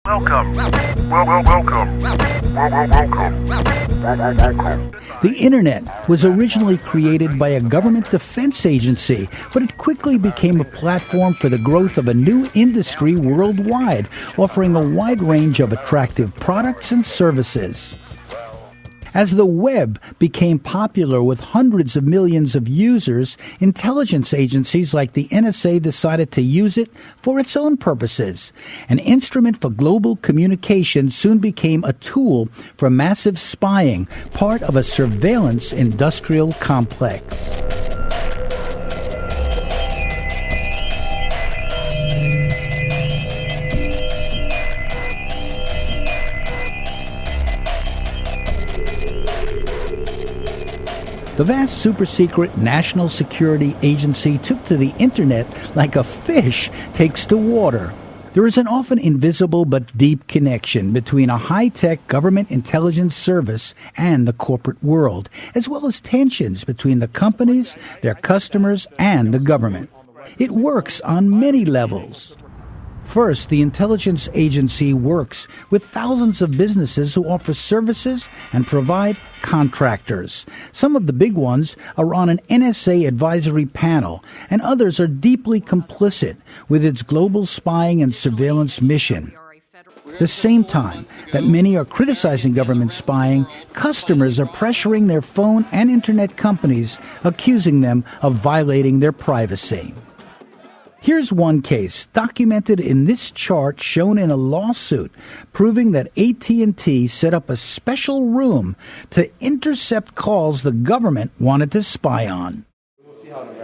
Welcome. Welcome. The Internet was originally created by a government defense agency, but it quickly became a platform for the growth of a new industry worldwide, offering a wide range of attractive products and services. As the web became popular with hundreds of millions of users, intelligence agencies like the NSA decided to use it for its own purposes. An instrument for global communication soon became a tool for massive spying, part of a surveillance industrial complex. The vast super-secret National Security Agency took to the Internet like a fish takes to water. There is an often invisible but deep connection between a high-tech government intelligence service and the corporate world, as well as tensions between the companies, their customers, and the government. It works on many levels. First, the intelligence agency works with thousands of businesses who offer services and provide contractors. Some of the big ones are on an NSA advisory panel, and others are deeply complicit with its global spying and surveillance mission. At the same time that many are criticizing government spying, customers are pressuring their phone and internet companies, accusing them of violating their privacy. Here's one case, documented in this chart shown in a lawsuit, proving that AT&T set up a special room to intercept calls the government wanted to spy on.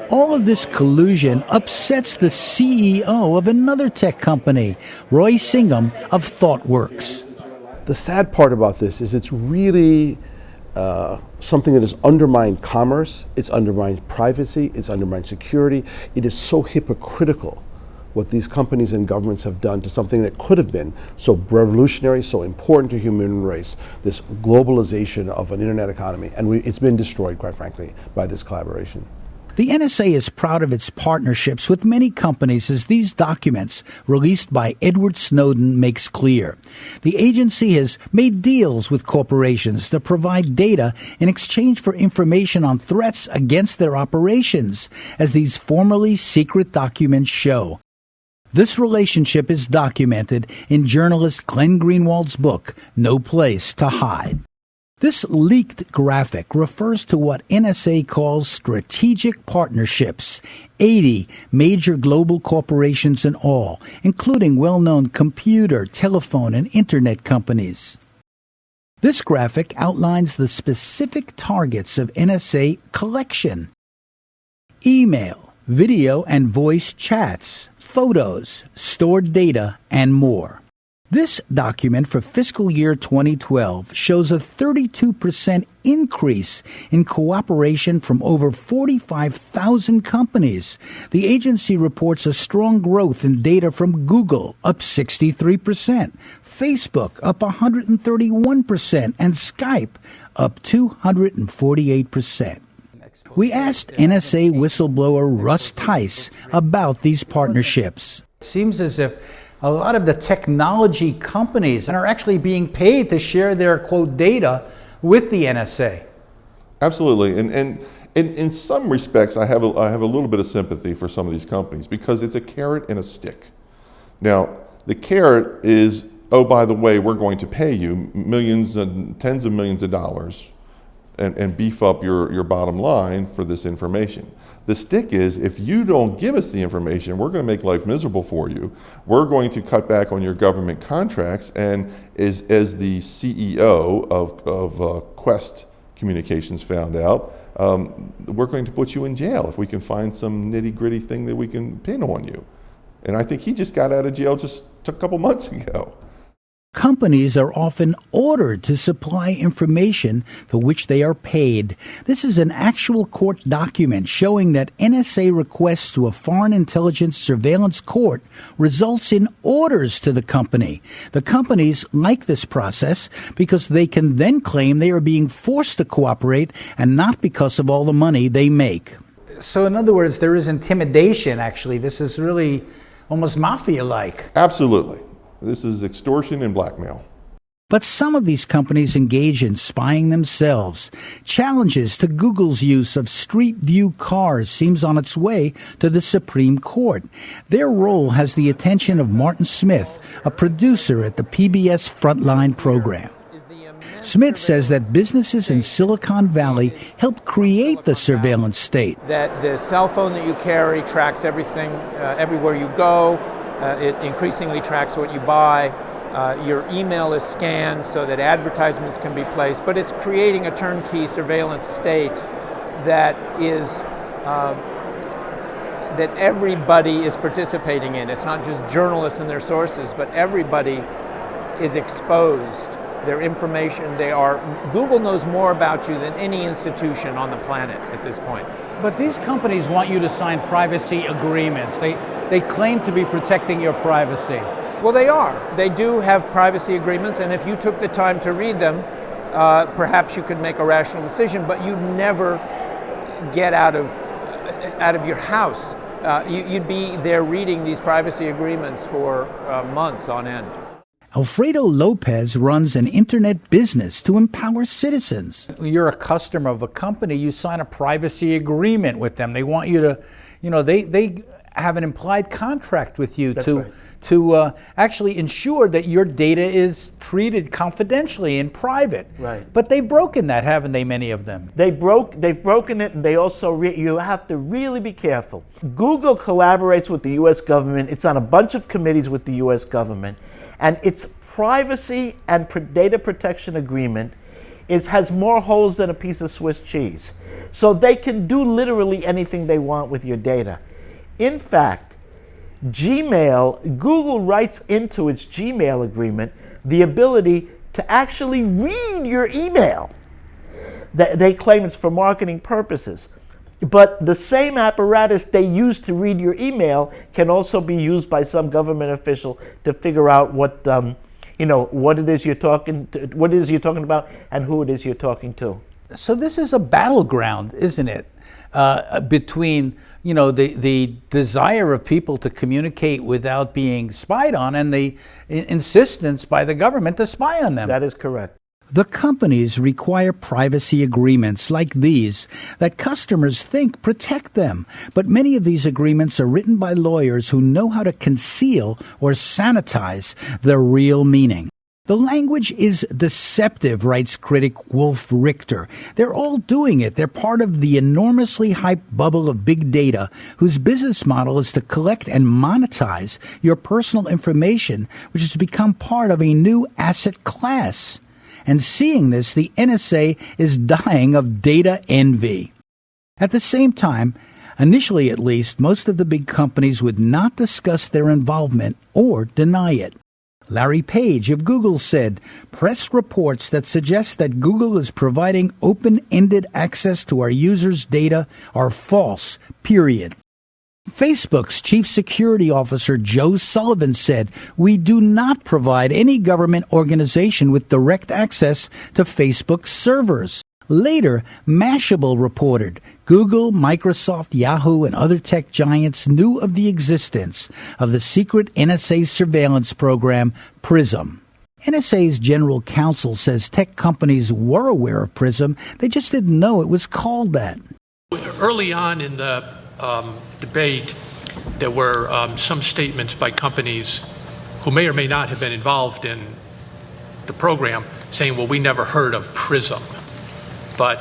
All of this collusion upsets the CEO of another tech company, Roy Singham of ThoughtWorks. The sad part about this is it's really something that has undermined commerce, it's undermined privacy, it's undermined security. It is so hypocritical what these companies and governments have done to something that could have been so revolutionary, so important to human race, this globalization of an internet economy. And it's been destroyed, quite frankly, by this collaboration. The NSA is proud of its partnerships with many companies, as these documents, released by Edward Snowden, makes clear. The agency has made deals with corporations to provide data in exchange for information on threats against their operations, as these formerly secret documents show. This relationship is documented in journalist Glenn Greenwald's book, No Place to Hide. This leaked graphic refers to what NSA calls strategic partnerships, 80 major global corporations in all, including well-known computer, telephone, and internet companies. This graphic outlines the specific targets of NSA collection: email, video and voice chats, photos, stored data, and more. This document for fiscal year 2012 shows a 32% increase in cooperation from over 45,000 companies. The agency reports a strong growth in data from Google, up 63%, Facebook, up 131%, and Skype, up 248%. We asked NSA whistleblower Russ Tice about these partnerships. It seems as if a lot of the technology companies are actually being paid to share their, quote, data with the NSA. Absolutely. And in some respects, I have a little bit of sympathy for some of these companies because it's a carrot and a stick. Now, the carrot is, oh, by the way, we're going to pay you millions and tens of millions of dollars and beef up your bottom line for this information. The stick is, if you don't give us the information, we're going to make life miserable for you. We're going to cut back on your government contracts, and as the CEO of Quest Communications found out, we're going to put you in jail if we can find some nitty-gritty thing that we can pin on you. And I think he just got out of jail just a couple months ago. Companies are often ordered to supply information for which they are paid. This is an actual court document showing that NSA requests to a foreign intelligence surveillance court results in orders to the company. The companies like this process because they can then claim they are being forced to cooperate and not because of all the money they make. So in other words, there is intimidation, actually. This is really almost mafia-like. Absolutely. This is extortion and blackmail. But some of these companies engage in spying themselves. Challenges to Google's use of Street View cars seems on its way to the Supreme Court. Their role has the attention of Martin Smith, a producer at the PBS Frontline program. Smith says that businesses in Silicon Valley helped create the surveillance state. That the cell phone that you carry tracks everything, everywhere you go. It increasingly tracks what you buy. Your email is scanned so that advertisements can be placed, but it's creating a turnkey surveillance state that is that everybody is participating in. It's not just journalists and their sources, but everybody is exposed. Their information, Google knows more about you than any institution on the planet at this point. But these companies want you to sign privacy agreements. They claim to be protecting your privacy. Well, they are. They do have privacy agreements, and if you took the time to read them, perhaps you could make a rational decision, but you'd never get out of your house. You'd be there reading these privacy agreements for months on end. Alfredo Lopez runs an internet business to empower citizens. You're a customer of a company, you sign a privacy agreement with them. They want you to, they have an implied contract with you to actually ensure that your data is treated confidentially and private. Right. But they've broken that, haven't they, many of them? They've broken it, and they also, you have to really be careful. Google collaborates with the U.S. government. It's on a bunch of committees with the U.S. government. And its privacy and data protection agreement has more holes than a piece of Swiss cheese. So they can do literally anything they want with your data. In fact, Google writes into its Gmail agreement the ability to actually read your email. They claim it's for marketing purposes. But the same apparatus they use to read your email can also be used by some government official to figure out what it is you're talking about, and who it is you're talking to. So this is a battleground, isn't it? Between the desire of people to communicate without being spied on and the insistence by the government to spy on them. That is correct. The companies require privacy agreements like these that customers think protect them. But many of these agreements are written by lawyers who know how to conceal or sanitize the real meaning. The language is deceptive, writes critic Wolf Richter. They're all doing it. They're part of the enormously hyped bubble of big data, whose business model is to collect and monetize your personal information, which has become part of a new asset class. And seeing this, the NSA is dying of data envy. At the same time, initially at least, most of the big companies would not discuss their involvement or deny it. Larry Page of Google said, press reports that suggest that Google is providing open-ended access to our users' data are false, period. Facebook's chief security officer Joe Sullivan said, we do not provide any government organization with direct access to Facebook servers. Later, Mashable reported Google, Microsoft, Yahoo, and other tech giants knew of the existence of the secret NSA surveillance program, PRISM. NSA's general counsel says tech companies were aware of PRISM, they just didn't know it was called that. Early on in the debate, there were some statements by companies who may or may not have been involved in the program saying, well, we never heard of PRISM. But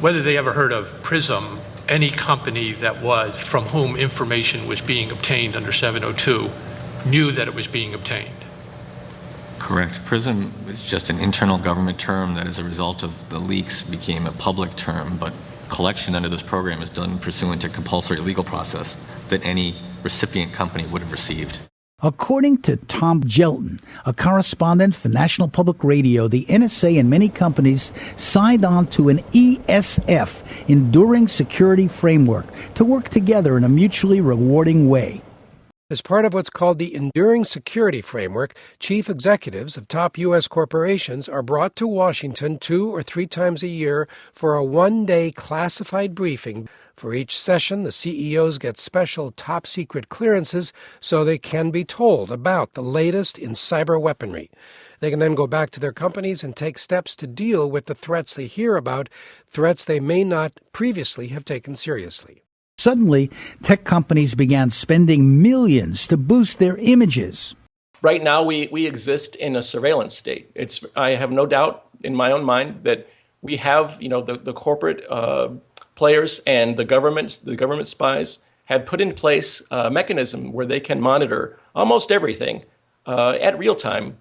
whether they ever heard of PRISM, any company that was from whom information was being obtained under 702 knew that it was being obtained. Correct. PRISM is just an internal government term that as a result of the leaks became a public term, but collection under this program is done pursuant to compulsory legal process that any recipient company would have received. According to Tom Gelton, a correspondent for National Public Radio, the NSA and many companies signed on to an ESF, Enduring Security Framework, to work together in a mutually rewarding way. As part of what's called the Enduring Security Framework, chief executives of top U.S. corporations are brought to Washington 2 or 3 times a year for a one-day classified briefing For each session, the CEOs get special top-secret clearances so they can be told about the latest in cyber weaponry. They can then go back to their companies and take steps to deal with the threats they hear about, threats they may not previously have taken seriously. Suddenly, tech companies began spending millions to boost their images. Right now, we exist in a surveillance state. I have no doubt in my own mind that we have, the corporate players and the government spies have put in place a mechanism where they can monitor almost everything at real time.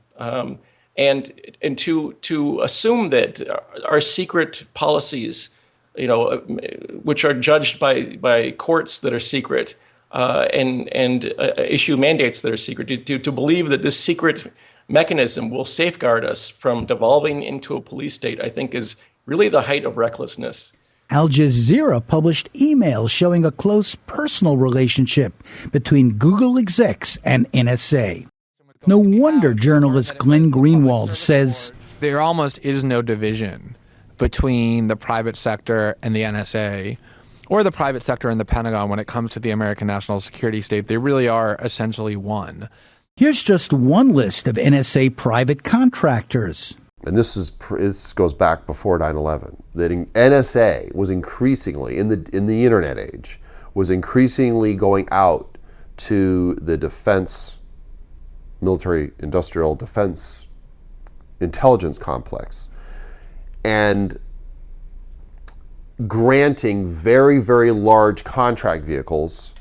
And to assume that our secret policies, which are judged by courts that are secret, and issue mandates that are secret, to believe that this secret mechanism will safeguard us from devolving into a police state, I think is really the height of recklessness. Al Jazeera published emails showing a close personal relationship between Google execs and NSA. No wonder journalist Glenn Greenwald says, there almost is no division between the private sector and the NSA, or the private sector and the Pentagon when it comes to the American national security state. They really are essentially one. Here's just one list of NSA private contractors. And this goes back before 9/11. That NSA was increasingly in the internet age was increasingly going out to the defense, military industrial defense intelligence complex, and granting very, very large contract vehicles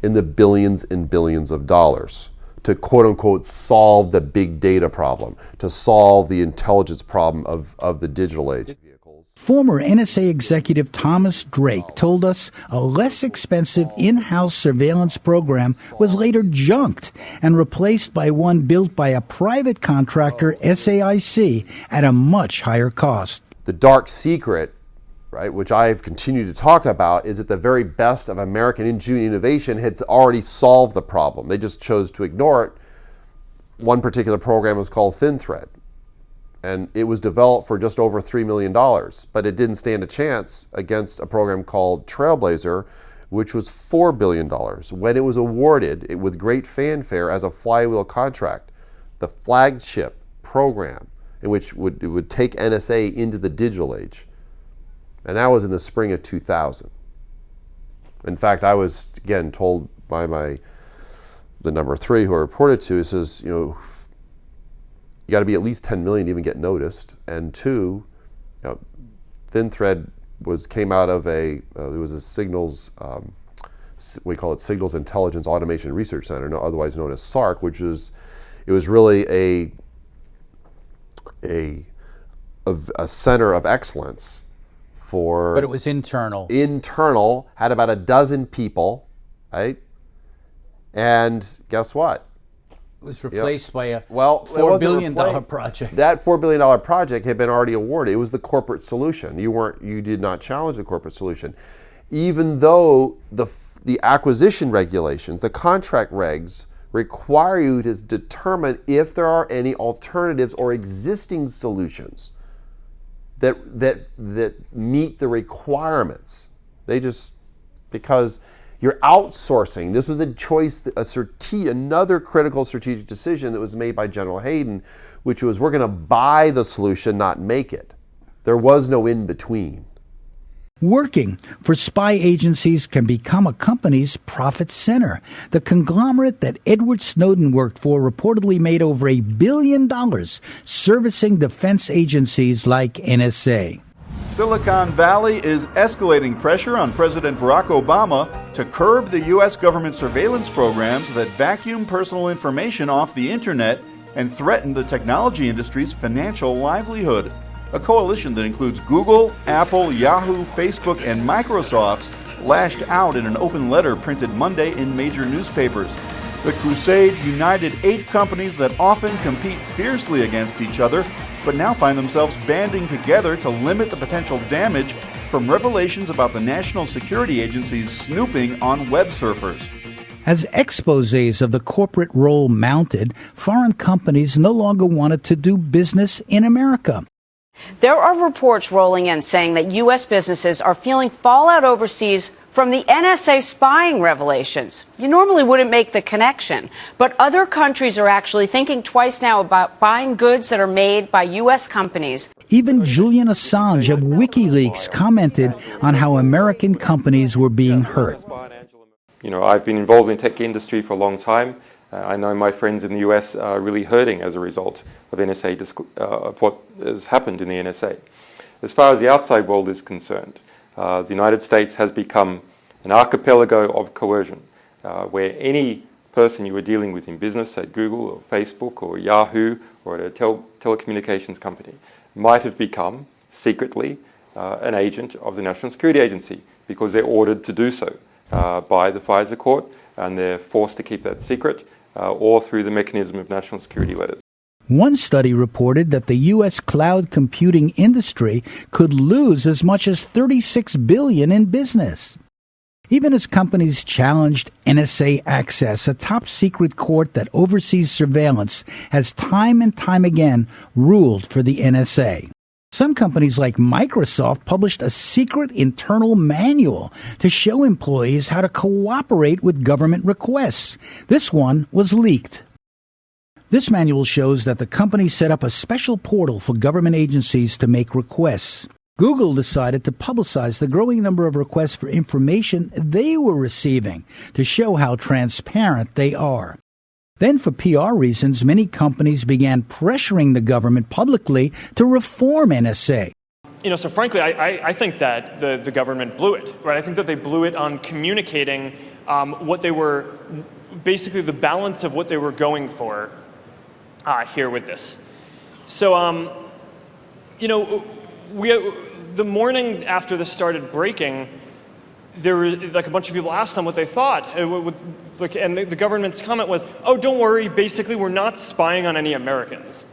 in the billions and billions of dollars to quote unquote solve the big data problem, to solve the intelligence problem of the digital age. Former NSA executive Thomas Drake told us a less expensive in-house surveillance program was later junked and replaced by one built by a private contractor, SAIC, at a much higher cost. The dark secret, right, which I've continued to talk about, is that the very best of American engineering innovation had already solved the problem. They just chose to ignore it. One particular program was called ThinThread, and it was developed for just over $3 million, but it didn't stand a chance against a program called Trailblazer, which was $4 billion, when it was awarded with great fanfare as a flywheel contract, the flagship program in which it would take NSA into the digital age. And that was in the spring of 2000. In fact, I was, again, told by the number 3 who I reported to, it says, you got to be at least 10 million to even get noticed. And 2, ThinThread came out of it was a signals, we call it Signals Intelligence Automation Research Center, otherwise known as SARC, it was really a center of excellence. But it was internal. Had about a dozen people, right? And guess what? It was replaced by a $4 billion project. That $4 billion project had been already awarded. It was the corporate solution. You did not challenge the corporate solution. Even though the acquisition regulations, the contract regs, require you to determine if there are any alternatives or existing solutions that meet the requirements. Because you're outsourcing. This was a choice, another critical strategic decision that was made by General Hayden, which was we're going to buy the solution, not make it. There was no in between. Working for spy agencies can become a company's profit center. The conglomerate that Edward Snowden worked for reportedly made over $1 billion servicing defense agencies like NSA. Silicon Valley is escalating pressure on President Barack Obama to curb the U.S. government surveillance programs that vacuum personal information off the internet and threaten the technology industry's financial livelihood. A coalition that includes Google, Apple, Yahoo, Facebook, and Microsoft lashed out in an open letter printed Monday in major newspapers. The crusade united 8 companies that often compete fiercely against each other, but now find themselves banding together to limit the potential damage from revelations about the National Security Agency's snooping on web surfers. As exposés of the corporate role mounted, foreign companies no longer wanted to do business in America. There are reports rolling in saying that U.S. businesses are feeling fallout overseas from the NSA spying revelations. You normally wouldn't make the connection, but other countries are actually thinking twice now about buying goods that are made by U.S. companies. Even Julian Assange of WikiLeaks commented on how American companies were being hurt. You know, I've been involved in the tech industry for a long time. I know my friends in the US are really hurting as a result of of what has happened in the NSA. As far as the outside world is concerned, the United States has become an archipelago of coercion, where any person you were dealing with in business at Google or Facebook or Yahoo or at a telecommunications company might have become secretly an agent of the National Security Agency because they're ordered to do so by the FISA court, and they're forced to keep that secret or through the mechanism of national security letters. One study reported that the U.S. cloud computing industry could lose as much as $36 billion in business. Even as companies challenged NSA access, a top-secret court that oversees surveillance has time and time again ruled for the NSA. Some companies like Microsoft published a secret internal manual to show employees how to cooperate with government requests. This one was leaked. This manual shows that the company set up a special portal for government agencies to make requests. Google decided to publicize the growing number of requests for information they were receiving to show how transparent they are. Then, for PR reasons, many companies began pressuring the government publicly to reform NSA. You know, so frankly, I think that the government blew it, right? I think that they blew it on communicating what they were, basically the balance of what they were going for here with this. So, you know, the morning after this started breaking, there were like a bunch of people asked them what they thought, and the government's comment was, "Oh, don't worry. Basically, we're not spying on any Americans."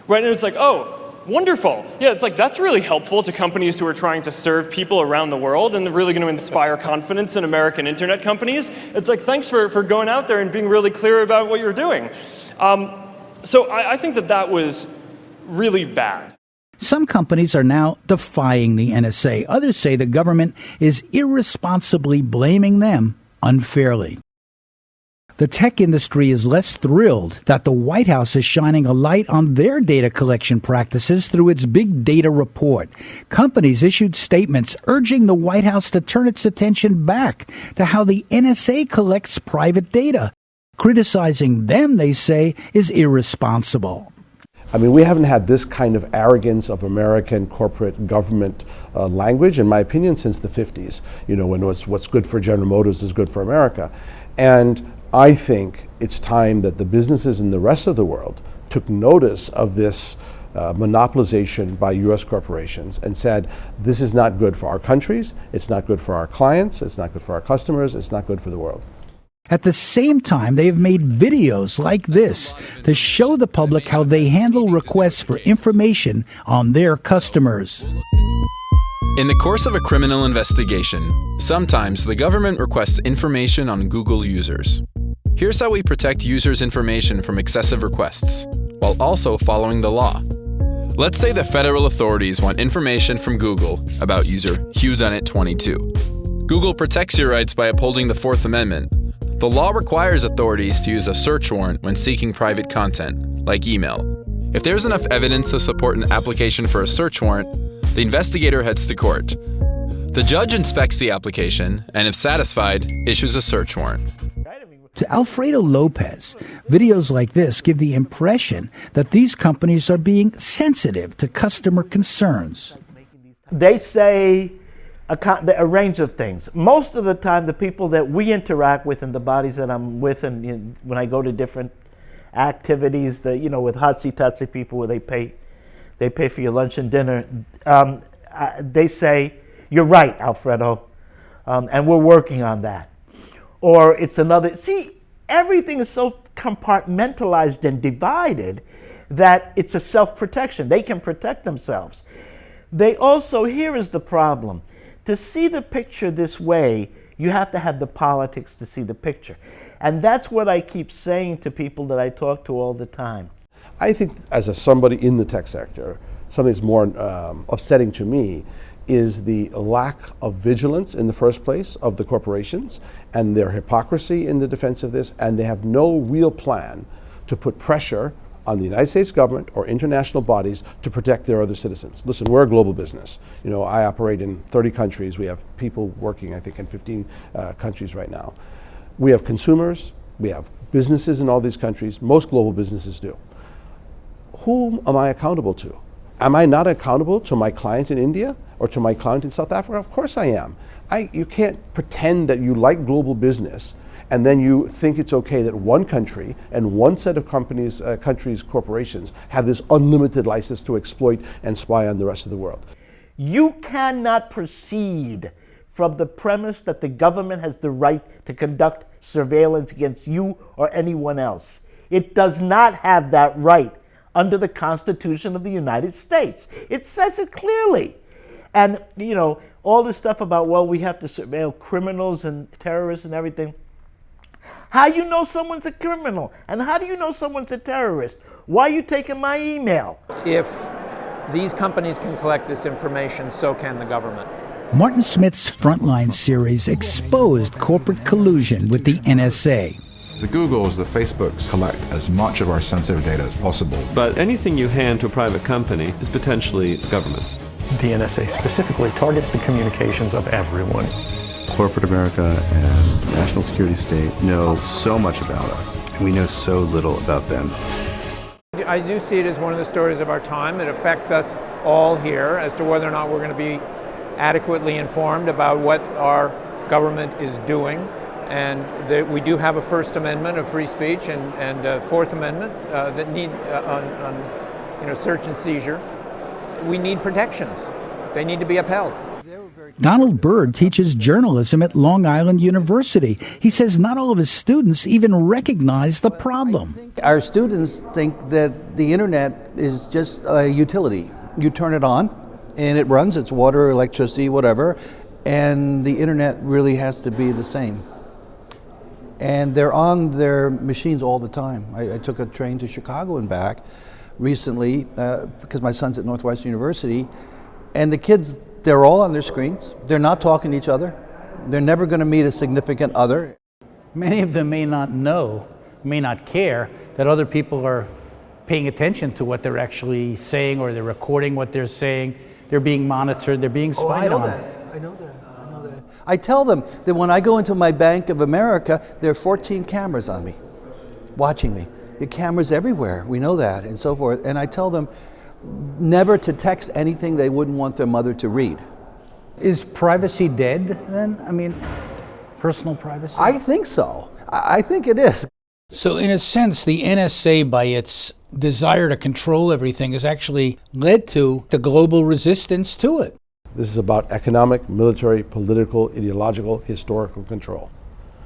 Right? And it was like, "Oh, wonderful. Yeah, it's like that's really helpful to companies who are trying to serve people around the world and really going to inspire confidence in American internet companies. It's like thanks for going out there and being really clear about what you're doing." So I think that was really bad. Some companies are now defying the NSA. Others say the government is irresponsibly blaming them unfairly. The tech industry is less thrilled that the White House is shining a light on their data collection practices through its big data report. Companies issued statements urging the White House to turn its attention back to how the NSA collects private data. Criticizing them, they say, is irresponsible. I mean, we haven't had this kind of arrogance of American corporate government language, in my opinion, since the 50s. You know, when what's good for General Motors is good for America. And I think it's time that the businesses in the rest of the world took notice of this monopolization by U.S. corporations and said, this is not good for our countries, it's not good for our clients, it's not good for our customers, it's not good for the world. At the same time, they have made videos like this to show the public how they handle requests for information on their customers. In the course of a criminal investigation, sometimes the government requests information on Google users. Here's how we protect users' information from excessive requests, while also following the law. Let's say the federal authorities want information from Google about user HughDunnit22. Google protects your rights by upholding the Fourth Amendment. The law requires authorities to use a search warrant when seeking private content, like email. If there's enough evidence to support an application for a search warrant, the investigator heads to court. The judge inspects the application, and if satisfied, issues a search warrant. To Alfredo Lopez, videos like this give the impression that these companies are being sensitive to customer concerns. They say a range of things. Most of the time, the people that we interact with and the bodies that I'm with, and when I go to different activities, that with hotsy-totsy people where they pay for your lunch and dinner, they say, "You're right, Alfredo, and we're working on that." Or it's another. See, everything is so compartmentalized and divided that it's a self-protection. They can protect themselves. They also, here is the problem. To see the picture this way, you have to have the politics to see the picture. And that's what I keep saying to people that I talk to all the time. I think as somebody in the tech sector, something that's more upsetting to me is the lack of vigilance in the first place of the corporations and their hypocrisy in the defense of this, and they have no real plan to put pressure on the United States government or international bodies to protect their other citizens. Listen, we're a global business. You know, I operate in 30 countries. We have people working, I think, in 15 countries right now. We have consumers, we have businesses in all these countries. Most global businesses do. Whom am I accountable to? Am I not accountable to my client in India or to my client in South Africa? Of course I am. You can't pretend that you like global business and then you think it's okay that one country and one set of companies, corporations, have this unlimited license to exploit and spy on the rest of the world. You cannot proceed from the premise that the government has the right to conduct surveillance against you or anyone else. It does not have that right under the Constitution of the United States. It says it clearly. And, you know, all this stuff about, well, we have to surveil criminals and terrorists and everything. How you know someone's a criminal? And how do you know someone's a terrorist? Why are you taking my email? If these companies can collect this information, so can the government. Martin Smith's Frontline series exposed corporate collusion with the NSA. The Googles, the Facebooks collect as much of our sensitive data as possible. But anything you hand to a private company is potentially government. The NSA specifically targets the communications of everyone. Corporate America and the national security state know so much about us, and we know so little about them. I do see it as one of the stories of our time. It affects us all here as to whether or not we're going to be adequately informed about what our government is doing. And that we do have a First Amendment of free speech and a Fourth Amendment that need on search and seizure. We need protections. They need to be upheld. Donald Byrd teaches journalism at Long Island University. He says not all of his students even recognize the problem. Our students think that the internet is just a utility. You turn it on and it runs, it's water, electricity, whatever, and the internet really has to be the same. And they're on their machines all the time. I took a train to Chicago and back recently because my son's at Northwestern University, and the kids, they're all on their screens. They're not talking to each other. They're never going to meet a significant other. Many of them may not know, may not care that other people are paying attention to what they're actually saying, or they're recording what they're saying. They're being monitored. They're being spied on. I know that. I tell them that when I go into my Bank of America, there are 14 cameras on me, watching me. The cameras everywhere, we know that, and so forth. And I tell them never to text anything they wouldn't want their mother to read. Is privacy dead then? I mean, personal privacy? I think so. I think it is. So in a sense, the NSA, by its desire to control everything, has actually led to the global resistance to it. This is about economic, military, political, ideological, historical control.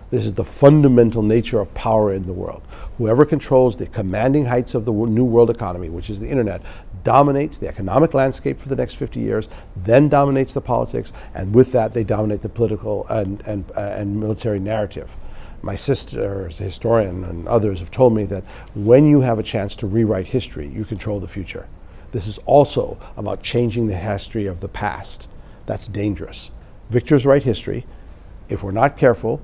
This is the fundamental nature of power in the world. Whoever controls the commanding heights of the new world economy, which is the internet, dominates the economic landscape for the next 50 years, then dominates the politics, and with that they dominate the political and military narrative. My sister, as a historian, and others have told me that when you have a chance to rewrite history, you control the future. This is also about changing the history of the past. That's dangerous. Victors write history. If we're not careful,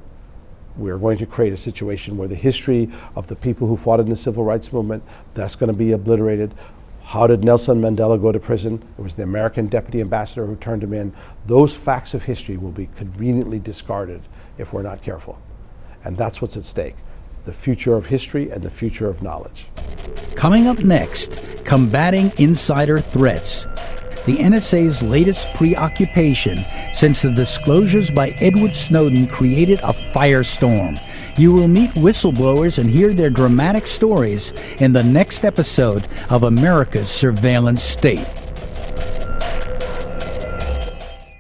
we're going to create a situation where the history of the people who fought in the civil rights movement, that's going to be obliterated. How did Nelson Mandela go to prison? It was the American deputy ambassador who turned him in. Those facts of history will be conveniently discarded if we're not careful. And that's what's at stake. The future of history and the future of knowledge. Coming up next, combating insider threats. The NSA's latest preoccupation since the disclosures by Edward Snowden created a firestorm. You will meet whistleblowers and hear their dramatic stories in the next episode of America's Surveillance State.